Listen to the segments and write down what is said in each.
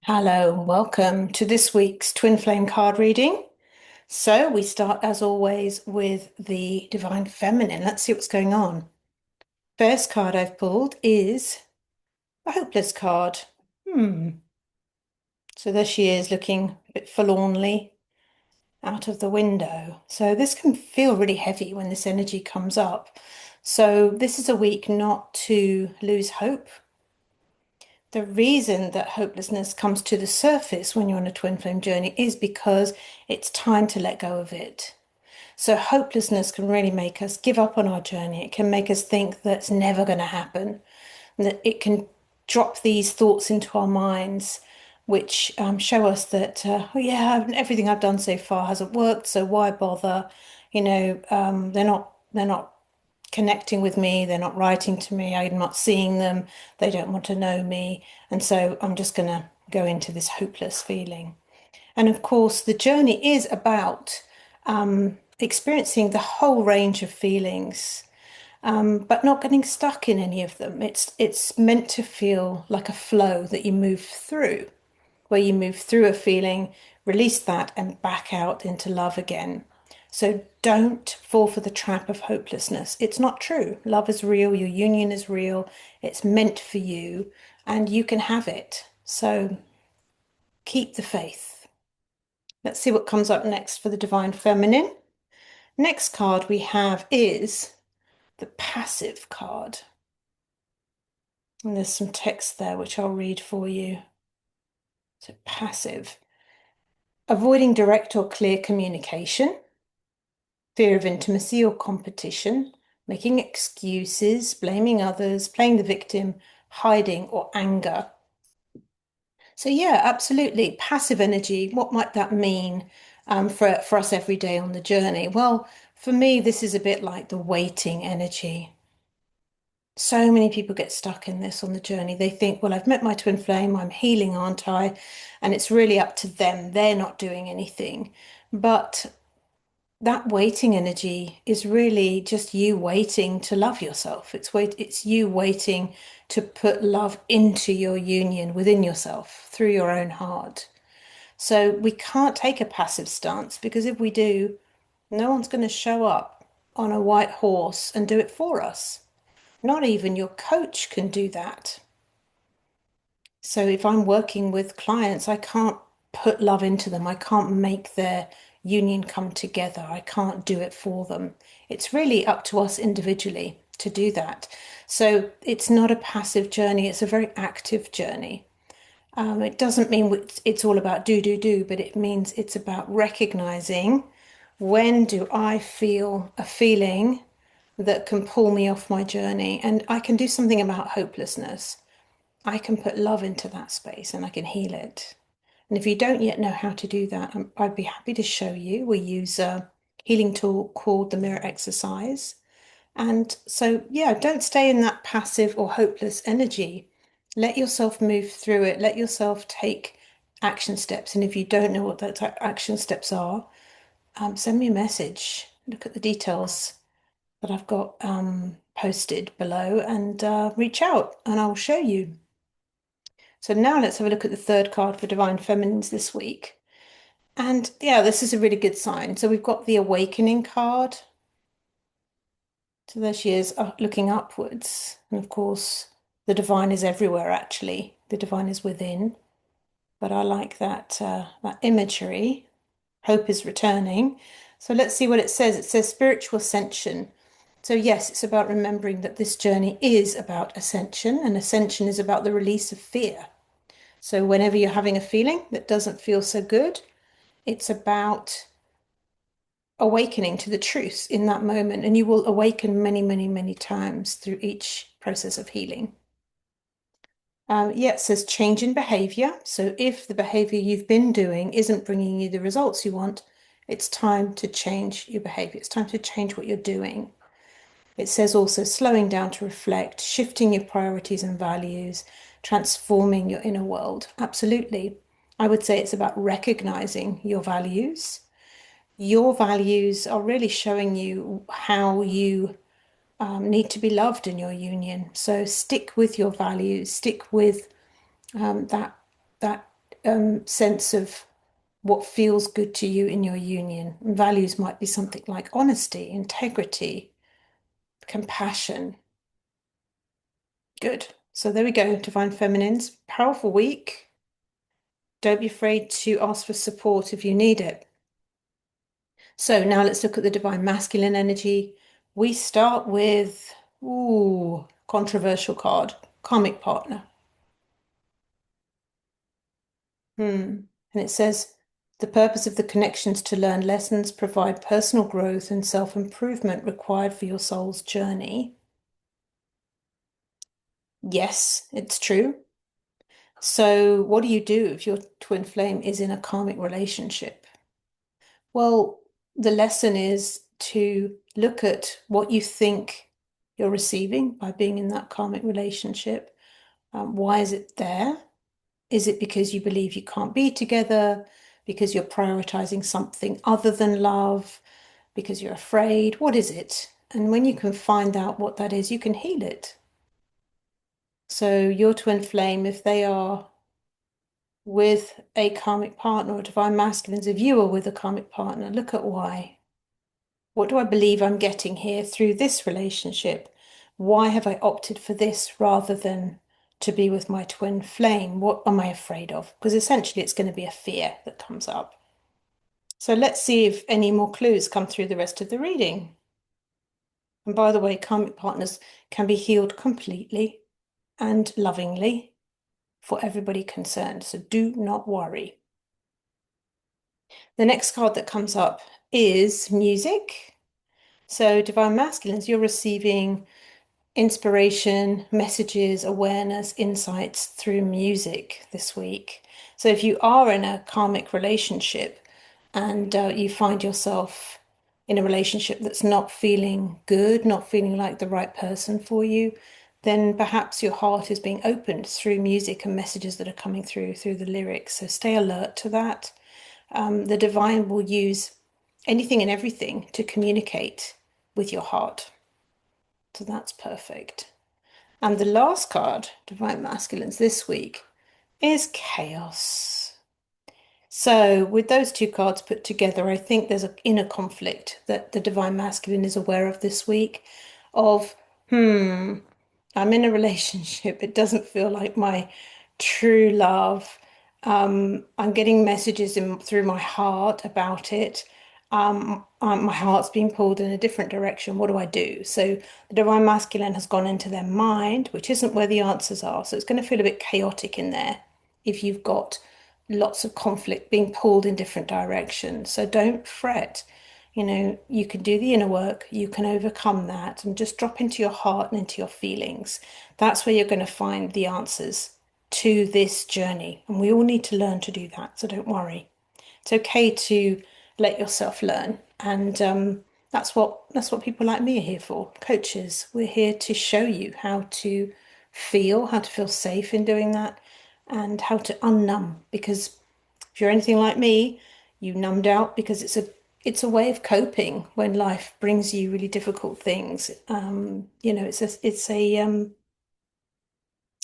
Hello and welcome to this week's Twin Flame card reading. So we start as always with the Divine Feminine. Let's see what's going on. First card I've pulled is a hopeless card. So there she is looking a bit forlornly out of the window. So this can feel really heavy when this energy comes up. So this is a week not to lose hope. The reason that hopelessness comes to the surface when you're on a twin flame journey is because it's time to let go of it. So hopelessness can really make us give up on our journey. It can make us think that's never going to happen. And that it can drop these thoughts into our minds, which show us that, oh yeah, everything I've done so far hasn't worked. So why bother? They're not connecting with me, they're not writing to me, I'm not seeing them, they don't want to know me. And so I'm just going to go into this hopeless feeling. And of course, the journey is about experiencing the whole range of feelings, but not getting stuck in any of them. It's meant to feel like a flow that you move through, where you move through a feeling, release that, and back out into love again. So don't fall for the trap of hopelessness. It's not true. Love is real, your union is real, it's meant for you, and you can have it. So keep the faith. Let's see what comes up next for the Divine Feminine. Next card we have is the Passive card. And there's some text there which I'll read for you. So, passive. Avoiding direct or clear communication, fear of intimacy or competition, making excuses, blaming others, playing the victim, hiding, or anger. So, yeah, absolutely. Passive energy, what might that mean for us every day on the journey? Well, for me, this is a bit like the waiting energy. So many people get stuck in this on the journey. They think, well, I've met my twin flame, I'm healing, aren't I? And it's really up to them. They're not doing anything. But that waiting energy is really just you waiting to love yourself. It's you waiting to put love into your union within yourself through your own heart. So we can't take a passive stance because if we do, no one's going to show up on a white horse and do it for us. Not even your coach can do that. So if I'm working with clients, I can't put love into them. I can't make their union come together. I can't do it for them. It's really up to us individually to do that. So it's not a passive journey, it's a very active journey. It doesn't mean it's all about do, but it means it's about recognizing when do I feel a feeling that can pull me off my journey, and I can do something about hopelessness. I can put love into that space and I can heal it. And if you don't yet know how to do that, I'd be happy to show you. We use a healing tool called the mirror exercise. And so, yeah, don't stay in that passive or hopeless energy. Let yourself move through it. Let yourself take action steps. And if you don't know what those action steps are, send me a message. Look at the details that I've got posted below and reach out and I'll show you. So now let's have a look at the third card for Divine Feminines this week. And yeah, this is a really good sign. So we've got the Awakening card. So there she is looking upwards. And of course, the divine is everywhere, actually. The divine is within. But I like that imagery. Hope is returning. So let's see what it says. It says spiritual ascension. So yes, it's about remembering that this journey is about ascension, and ascension is about the release of fear. So whenever you're having a feeling that doesn't feel so good, it's about awakening to the truth in that moment, and you will awaken many, many, many times through each process of healing. Yeah, it says change in behavior. So if the behavior you've been doing isn't bringing you the results you want, it's time to change your behavior. It's time to change what you're doing. It says also slowing down to reflect, shifting your priorities and values, transforming your inner world. Absolutely. I would say it's about recognizing your values. Your values are really showing you how you need to be loved in your union. So stick with your values, stick with that sense of what feels good to you in your union. And values might be something like honesty, integrity, compassion. Good. So there we go, Divine Feminines. Powerful week. Don't be afraid to ask for support if you need it. So now let's look at the Divine Masculine energy. We start with, controversial card, Karmic Partner. And it says, the purpose of the connections to learn lessons, provide personal growth and self-improvement required for your soul's journey. Yes, it's true. So what do you do if your twin flame is in a karmic relationship? Well, the lesson is to look at what you think you're receiving by being in that karmic relationship. Why is it there? Is it because you believe you can't be together? Because you're prioritizing something other than love? Because you're afraid? What is it? And when you can find out what that is, you can heal it. So your twin flame, if they are with a karmic partner or divine masculines, if you are with a karmic partner, look at why. What do I believe I'm getting here through this relationship? Why have I opted for this rather than to be with my twin flame? What am I afraid of? Because essentially it's going to be a fear that comes up. So let's see if any more clues come through the rest of the reading. And by the way, karmic partners can be healed completely and lovingly for everybody concerned. So do not worry. The next card that comes up is music. So divine masculines, you're receiving inspiration, messages, awareness, insights through music this week. So if you are in a karmic relationship and you find yourself in a relationship that's not feeling good, not feeling like the right person for you, then perhaps your heart is being opened through music and messages that are coming through the lyrics. So stay alert to that. The divine will use anything and everything to communicate with your heart. So that's perfect. And the last card, Divine Masculines, this week is Chaos. So with those two cards put together, I think there's an inner conflict that the Divine Masculine is aware of this week of, I'm in a relationship. It doesn't feel like my true love. I'm getting messages through my heart about it. My heart's being pulled in a different direction. What do I do? So the Divine Masculine has gone into their mind, which isn't where the answers are. So it's going to feel a bit chaotic in there if you've got lots of conflict being pulled in different directions. So don't fret. You can do the inner work, you can overcome that, and just drop into your heart and into your feelings. That's where you're going to find the answers to this journey. And we all need to learn to do that. So don't worry. It's okay to let yourself learn. And that's what people like me are here for. Coaches, we're here to show you how to feel safe in doing that, and how to unnumb. Because if you're anything like me, you numbed out because it's a way of coping when life brings you really difficult things.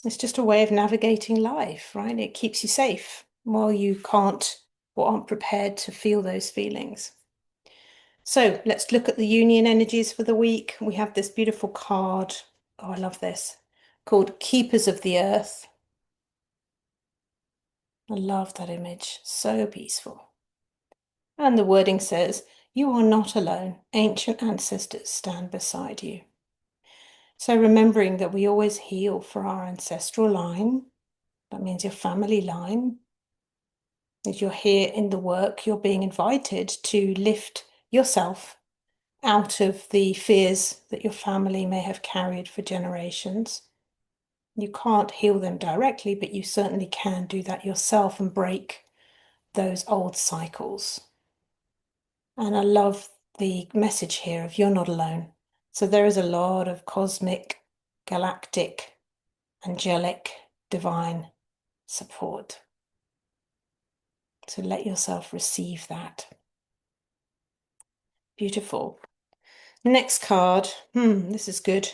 It's just a way of navigating life, right? It keeps you safe while you can't or aren't prepared to feel those feelings. So let's look at the union energies for the week. We have this beautiful card. Oh, I love this, called Keepers of the Earth. I love that image. So peaceful. And the wording says, you are not alone. Ancient ancestors stand beside you. So remembering that we always heal for our ancestral line. That means your family line. As you're here in the work, you're being invited to lift yourself out of the fears that your family may have carried for generations. You can't heal them directly, but you certainly can do that yourself and break those old cycles. And I love the message here of you're not alone. So there is a lot of cosmic, galactic, angelic, divine support. So let yourself receive that. Beautiful. Next card. This is good.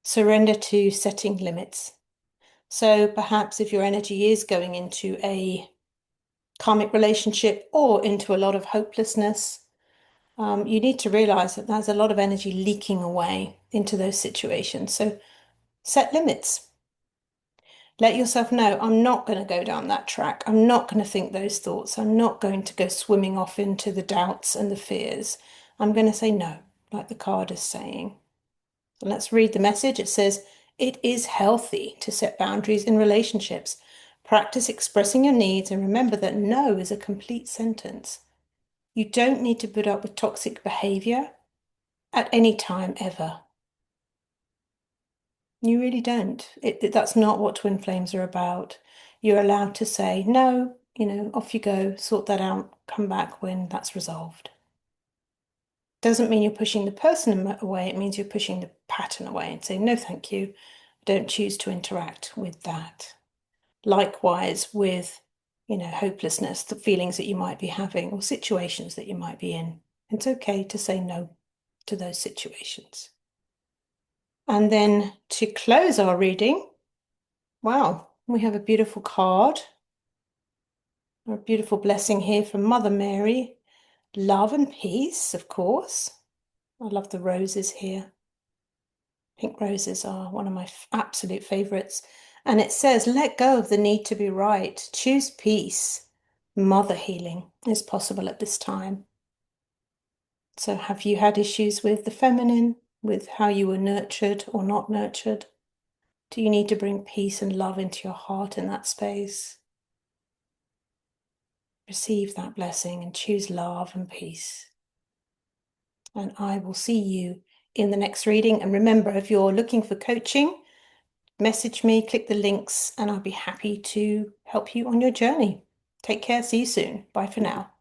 Surrender to setting limits. So perhaps if your energy is going into a karmic relationship or into a lot of hopelessness, you need to realize that there's a lot of energy leaking away into those situations. So set limits. Let yourself know, I'm not going to go down that track. I'm not going to think those thoughts. I'm not going to go swimming off into the doubts and the fears. I'm going to say no, like the card is saying. So let's read the message. It says, it is healthy to set boundaries in relationships. Practice expressing your needs and remember that no is a complete sentence. You don't need to put up with toxic behavior at any time ever. You really don't. That's not what twin flames are about. You're allowed to say, no, off you go, sort that out, come back when that's resolved. Doesn't mean you're pushing the person away, it means you're pushing the pattern away and saying, no, thank you. I don't choose to interact with that. Likewise with, hopelessness, the feelings that you might be having or situations that you might be in. It's okay to say no to those situations. And then to close our reading, wow, we have a beautiful card, a beautiful blessing here from Mother Mary. Love and peace, of course. I love the roses here. Pink roses are one of my absolute favorites. And it says, let go of the need to be right. Choose peace. Mother healing is possible at this time. So have you had issues with the feminine, with how you were nurtured or not nurtured? Do you need to bring peace and love into your heart in that space? Receive that blessing and choose love and peace. And I will see you in the next reading. And remember, if you're looking for coaching, message me, click the links, and I'll be happy to help you on your journey. Take care. See you soon. Bye for now.